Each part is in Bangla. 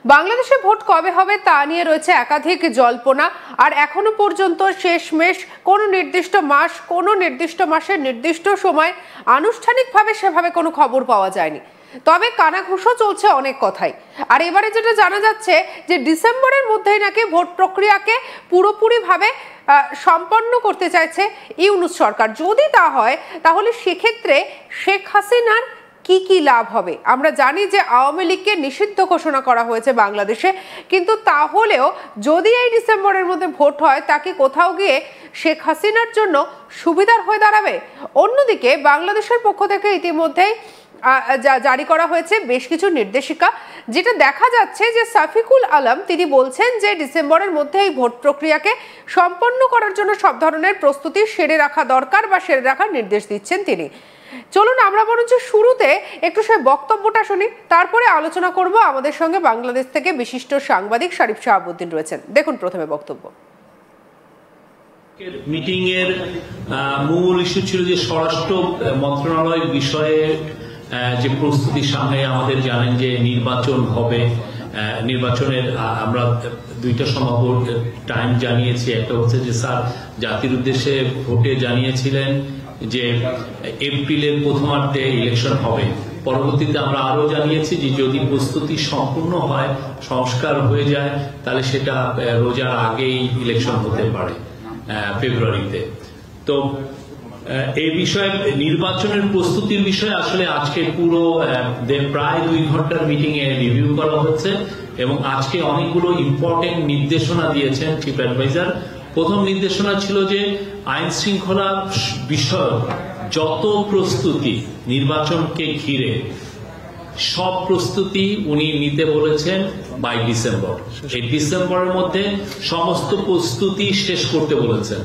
বাংলাদেশে ভোট কবে হবে তা নিয়ে রয়েছে একাধিক জল্পনা, আর এখনো পর্যন্ত শেষমেশ কোনো নির্দিষ্ট মাস, কোনো নির্দিষ্ট মাসের নির্দিষ্ট সময় আনুষ্ঠানিকভাবে সেভাবে কোনো খবর পাওয়া যায়নি। তবে কানাঘুষো চলছে অনেক কথাই। আর এবারে যেটা জানা যাচ্ছে যে ডিসেম্বরের মধ্যেই নাকি ভোট প্রক্রিয়াকে পুরোপুরিভাবে সম্পন্ন করতে চাইছে ইউনূস সরকার। যদি তা হয় তাহলে সেক্ষেত্রে শেখ হাসিনার কি কি লাভ হবে? আমরা জানি যে আওয়ামী লীগকে নিষিদ্ধ ঘোষণা করা হয়েছে বাংলাদেশে, কিন্তু তাহলেও যদি এই ডিসেম্বরের মধ্যে ভোট হয় তা কি কোথাও গিয়ে শেখ হাসিনার জন্য সুবিধার হয়ে দাঁড়াবে? অন্যদিকে বাংলাদেশের পক্ষ থেকে ইতিমধ্যেই জারি করা হয়েছে বেশ কিছু নির্দেশিকা, যেটা দেখা যাচ্ছে যে সাফিকুল আলম তিনি বলছেন যে ডিসেম্বরের মধ্যে এই ভোট প্রক্রিয়াকে সম্পন্ন করার জন্য সব ধরনের প্রস্তুতি সেরে রাখা দরকার বা সেরে রাখার নির্দেশ দিচ্ছেন তিনি। চলুন আমরা বরঞ্চ শুরুতে একটু সেই বক্তব্যটা শুনি, তারপরে আলোচনা করব। আমাদের সঙ্গে বাংলাদেশ থেকে বিশিষ্ট সাংবাদিক শরীফ শাহাবুদ্দিন রয়েছেন। দেখুন প্রথমে বক্তব্য। মিটিং এর মূল ইস্যু ছিল যে স্বরাষ্ট্র মন্ত্রণালয় বিষয়ে যে প্রস্তুতি সামনে, আমাদের জানেন যে নির্বাচন হবে। নির্বাচনের আমরা দুইটা সম্ভাব্য টাইম জানিয়েছি। একটা হচ্ছে যে স্যার জাতির উদ্দেশ্যে ভোটে জানিয়েছিলেন যে এপ্রিলের প্রথমার্ধে ইলেকশন হবে। পরবর্তীতে আমরা আরো জানিয়েছি যে যদি প্রস্তুতি সম্পূর্ণ হয়, সংস্কার হয়ে যায়, তাহলে সেটা রোজার আগেই ইলেকশন হতে পারে ফেব্রুয়ারিতে। তো এই বিষয়ে নির্বাচনের প্রস্তুতির বিষয়ে আসলে আজকে পুরো প্রায় 2 ঘন্টার মিটিং এ রিভিউ করা হচ্ছে এবং আজকে অনেকগুলো ইম্পর্টেন্ট নির্দেশনা দিয়েছেন চিফ অ্যাডভাইজার। প্রথম নির্দেশনা ছিল যে আইন শৃঙ্খলা বিষয়ক যত প্রস্তুতি নির্বাচনকে ঘিরে, সব প্রস্তুতি উনি নিতে বলেছেন বাই ডিসেম্বর। এই ডিসেম্বরের মধ্যে সমস্ত প্রস্তুতি শেষ করতে বলেছেন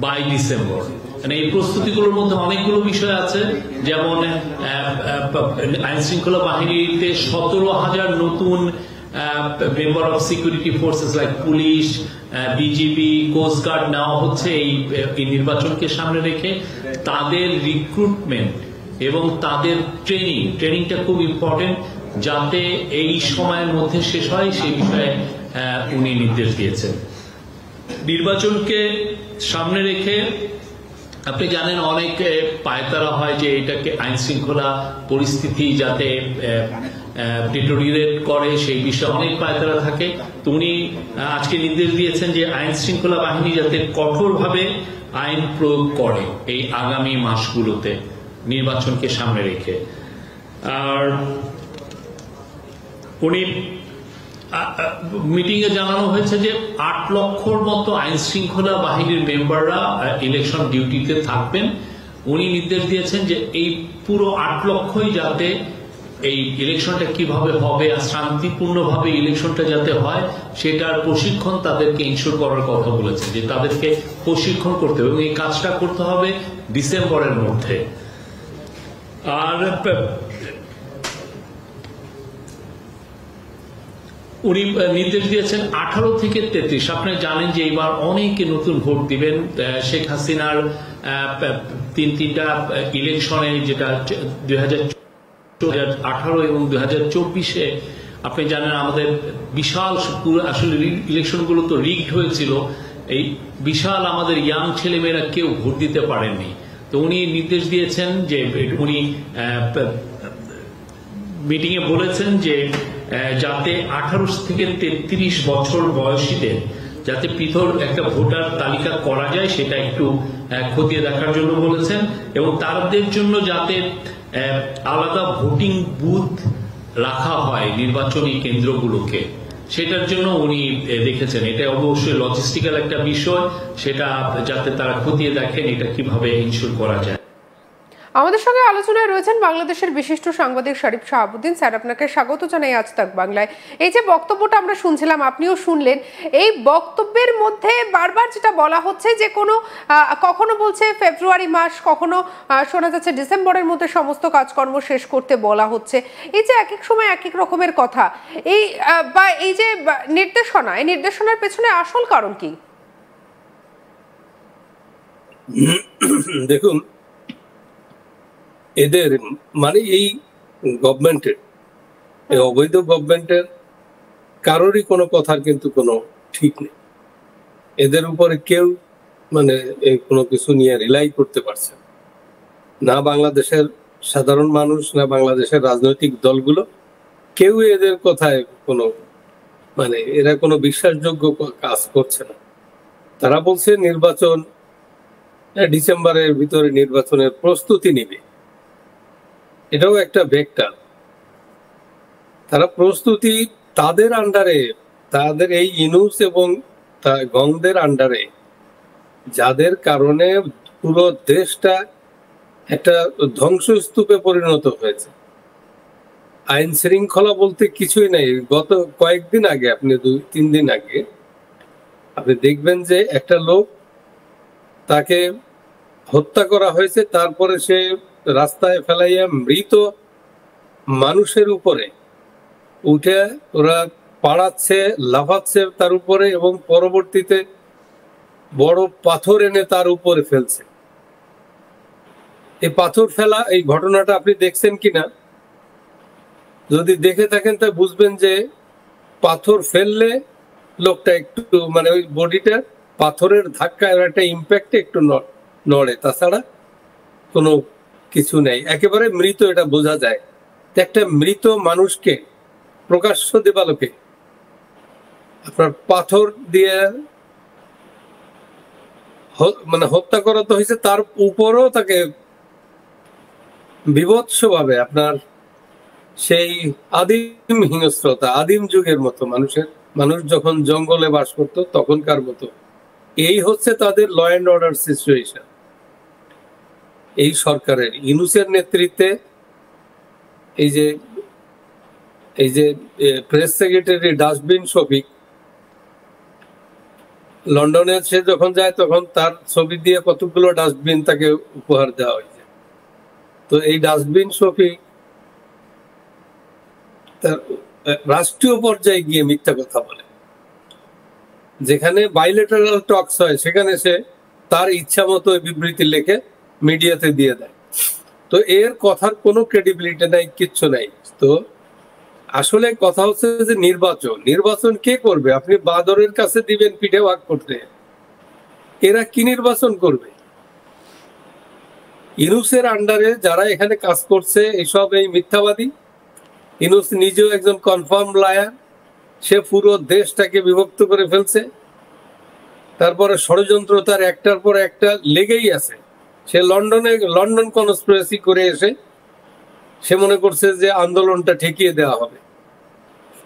বাই ডিসেম্বর। মানে এই প্রস্তুতিগুলোর মধ্যে অনেকগুলো বিষয় আছে, যেমন আইন শৃঙ্খলা বাহিনীতে 17,000 নতুন member of security forces like police, BGB, coast guard নেওয়া হচ্ছে এই নির্বাচনকে সামনে রেখে। তাদের রিক্রুটমেন্ট এবং তাদের ট্রেনিংটা খুব ইম্পর্টেন্ট, যাতে এই সময়ের মধ্যে শেষ হয় সেই বিষয়ে উনি নির্দেশ দিয়েছেন। নির্বাচনকে সামনে রেখে আপনি জানেন অনেক পায়তারা হয় যে এটাকে আইন শৃঙ্খলা পরিস্থিতি যাতে ডিটোরিয়েট করে, সেই বিষয়ে অনেক পায়তারা থাকে। তো উনি আজকে নির্দেশ দিয়েছেন যে আইন শৃঙ্খলা বাহিনী যাতে কঠোরভাবে আইন প্রয়োগ করে এই আগামী মাসগুলোতে নির্বাচনকে সামনে রেখে। আর উনি মিটিং এ জানানো হয়েছে যে 8 লক্ষর মতো আইন শৃঙ্খলা বাহিনীর মেম্বাররা ইলেকশন ডিউটিতে থাকবেন। উনি নির্দেশ দিয়েছেন যে এই পুরো 8 লক্ষই যাতে এই ইলেকশনটা কিভাবে হবে আর শান্তিপূর্ণভাবে ইলেকশনটা যাতে হয় সেটার প্রশিক্ষণ তাদেরকে ইনশিওর করার কথা বলেছেন, যে তাদেরকে প্রশিক্ষণ করতে হবে এবং এই কাজটা করতে হবে ডিসেম্বরের মধ্যে। আর উনি নির্দেশ দিয়েছেন 18 থেকে 33। আপনারা জানেন যে এবার অনেকে নতুন ভোট দিবেন। শেখ হাসিনার তিনটা ইলেকশনে, যেটা 2018 এবং 2024-এ আপনি জানেন আমাদের বিশাল আসলে ইলেকশনগুলো তো রিগড হয়েছিল। এই বিশাল আমাদের ইয়াং ছেলেমেয়েরা কেউ ভোট দিতে পারেননি। তো উনি নির্দেশ দিয়েছেন যে উনি মিটিং এ বলেছেন যে যাতে 18 থেকে 33 বছর বয়সীদের যাতে পৃথক একটা ভোটার তালিকা করা যায় সেটা একটু খতিয়ে দেখার জন্য বলেছেন, এবং তাদের জন্য যাতে আলাদা ভোটিং বুথ রাখা হয় নির্বাচনী কেন্দ্রগুলোকে, সেটার জন্য উনি দেখেছেন। এটা অবশ্যই লজিস্টিক্যাল একটা বিষয়, সেটা যাতে তারা খতিয়ে দেখেন এটা কিভাবে ইনশিওর করা যায়। আমাদের সঙ্গে আলোচনায় রয়েছেন বাংলাদেশের বিশিষ্ট সাংবাদিক শরীফ শাহাবুদ্দিন। স্যার, আপনাকে স্বাগত জানাই আজ তাক বাংলায়। এই যে বক্তব্যটা আমরা শুনছিলাম, আপনিও শুনলেন, এই বক্তব্যের মধ্যে বারবার যেটা বলা হচ্ছে যে কখনো বলছে ফেব্রুয়ারি মাস, কখনো শোনা যাচ্ছে ডিসেম্বরের মধ্যে সমস্ত কাজকর্ম শেষ করতে বলা হচ্ছে। এই যে এক এক সময় এক এক রকমের কথা, এই যে নির্দেশনা, এই নির্দেশনার পেছনে আসল কারণ কি? দেখুন, এদের মানে এই গভর্নমেন্টের, এই অবৈধ গভর্নমেন্টের কারোরই কোনো কথার কিন্তু কোনো ঠিক নেই। এদের উপরে কেউ মানে এই কোনো কিছু নিয়ে রিলাই করতে পারছে না। না বাংলাদেশের সাধারণ মানুষ, না বাংলাদেশের রাজনৈতিক দলগুলো, কেউ এদের কথায় কোনো মানে এরা কোনো বিশ্বাসযোগ্য কাজ করছে না। তারা বলছে নির্বাচন ডিসেম্বরের ভিতরে নির্বাচনের প্রস্তুতি নিবে, এটাও একটা ভেক্টর। তারা প্রস্তুতি তাদের আন্ডারে, তাদের এই ইনুস এবং গংদের আন্ডারে, যাদের কারণে পুরো দেশটা একটা ধ্বংসস্তূপে পরিণত হয়েছে। আইন শৃঙ্খলা বলতে কিছুই নাই। গত কয়েকদিন আগে, আপনি 2-3 দিন আগে আপনি দেখবেন যে একটা লোক, তাকে হত্যা করা হয়েছে, তারপরে সে রাস্তায় ফেলাইয়া মৃত মানুষের উপরে উঠে ওরা পাড়াচ্ছে, লাফাচ্ছে তার উপরে, এবং পরবর্তীতে বড় পাথর এনে তার উপরে ফেলছে। এই পাথর ফেলা এই ঘটনাটা আপনি দেখছেন কিনা? যদি দেখে থাকেন তা বুঝবেন যে পাথর ফেললে লোকটা একটু মানে ওই বডিটা পাথরের ধাক্কায় একটা ইম্প্যাক্টে একটু নড়ে, তাছাড়া কোনো কিছু নেই। একেবারে মৃত, এটা বোঝা যায়। একটা মৃত মানুষকে প্রকাশ্য দেবালোকে আপনার পাথর দিয়ে মানে হত্যা করা তো হয়েছে, তার উপরও তাকে বিভৎসভাবে আপনার সেই আদিম হিংস্রতা, আদিম যুগের মতো মানুষ যখন জঙ্গলে বাস করতো তখনকার মতো। এই হচ্ছে তাদের ল অ্যান্ড অর্ডার সিচুয়েশন। এই সরকারের ইউনূসের নেতৃত্বে এই যে প্রেস সেক্রেটারি ডাস্টবিন শফিক, লন্ডনে সে যখন যায় তখন তার ছবি দিয়ে কতগুলো ডাস্টবিন তাকে উপহার দেওয়া হয়েছে। তো এই ডাস্টবিন শফিক তার রাষ্ট্রীয় পর্যায়ে গিয়ে মিথ্যা কথা বলে। যেখানে বাইলেটারাল টকস হয় সেখানে সে তার ইচ্ছা মতো বিবৃতি লিখে মিডিয়াতে দিয়ে দেয়। তো এর কথার কোনো ক্রেডিবিলিটি নাই, কিচ্ছু নাই। তো আসলে কথা হচ্ছে যে নির্বাচন কে করবে? আপনি বাদরের কাছে দিবেন পিঠে ভাগ করতে, এরা কি নির্বাচন করবে? ইউনূসের আন্ডারে যারা এখানে কাজ করছে এইসব এই মিথ্যাবাদী। ইউনূস নিজেও একজন কনফার্ম লায়ার, সে পুরো দেশটাকে বিভক্ত করে ফেলছে। তারপরে ষড়যন্ত্র তার একটার পর একটা লেগেই আছে। সে লন্ডন কনস্পিরেসি করে এসে সে মনে করছে যে আন্দোলনটা ঠেকিয়ে দেওয়া হবে।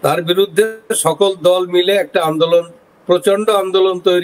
তার বিরুদ্ধে সকল দল মিলে একটা আন্দোলন, প্রচন্ড আন্দোলন তৈরি